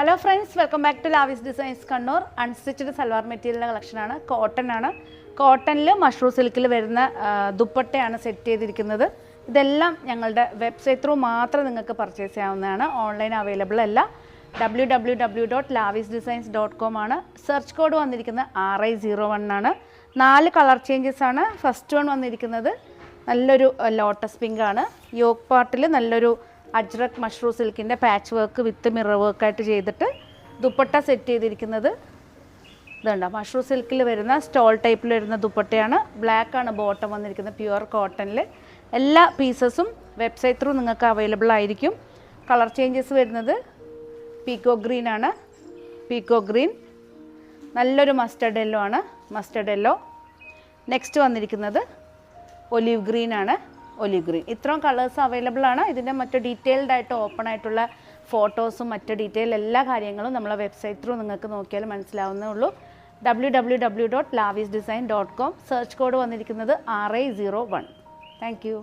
Hello friends, welcome back to Lavis designs Kannur. Unstitched salwar മെറ്റീരിയലിൻ്റെ കളക്ഷനാണ്. കോട്ടണിൽ മഷ്റൂം സിൽക്കിൽ വരുന്ന ദുപ്പട്ടയാണ് സെറ്റ് ചെയ്തിരിക്കുന്നത്. ഇതെല്ലാം ഞങ്ങളുടെ വെബ്സൈറ്റ് ത്രൂ മാത്രം നിങ്ങൾക്ക് പർച്ചേസ് ചെയ്യാവുന്നതാണ്. ഓൺലൈൻ അവൈലബിൾ അല്ല. www.lavisdesigns.com ആണ്. സെർച്ച് കോഡ് വന്നിരിക്കുന്നത് RI01 ആണ്. 4 കളർ ചേഞ്ചസ് ആണ്. ഫസ്റ്റ് വൺ വന്നിരിക്കുന്നത് നല്ലൊരു ലോട്ടസ് പിങ്ക് ആണ്. യോക്ക് പാർട്ടിൽ നല്ലൊരു അജ്രക് മഷ്റൂം സിൽക്കിൻ്റെ പാച്ച് വർക്ക് വിത്ത് മിറർ വർക്കായിട്ട് ചെയ്തിട്ട് ദുപ്പട്ട സെറ്റ് ചെയ്തിരിക്കുന്നത് ഇതുണ്ട്. മഷ്റൂം സിൽക്കിൽ വരുന്ന സ്റ്റോൾ ടൈപ്പിൽ വരുന്ന ദുപ്പട്ടയാണ്. ബ്ലാക്ക് ആണ് ബോട്ടം വന്നിരിക്കുന്നത്, പ്യുവർ കോട്ടണിൽ. എല്ലാ പീസസും വെബ്സൈറ്റ് ത്രൂ നിങ്ങൾക്ക് അവൈലബിൾ ആയിരിക്കും. കളർ ചേഞ്ചസ് വരുന്നത് പീക്കോ ഗ്രീൻ ആണ്. പീക്കോ ഗ്രീൻ, നല്ലൊരു മസ്റ്റർഡ് യെല്ലോ ആണ്. Mustard yellow. നെക്സ്റ്റ് വന്നിരിക്കുന്നത് ഒലിവ് ഗ്രീൻ ആണ്. Olive green. ഇത്രയും കളേഴ്സ് അവൈലബിൾ ആണ്. ഇതിൻ്റെ മറ്റ് ഡീറ്റെയിൽഡ് ആയിട്ട് ഓപ്പൺ ആയിട്ടുള്ള ഫോട്ടോസും മറ്റ് ഡീറ്റെയിൽ എല്ലാ കാര്യങ്ങളും നമ്മളെ വെബ്സൈറ്റ് ത്രൂ നിങ്ങൾക്ക് നോക്കിയാൽ മനസ്സിലാവുന്നേ ഉള്ളൂ. www.lavisdesign.com. സെർച്ച് കോഡ് വന്നിരിക്കുന്നത് RI01. Thank you.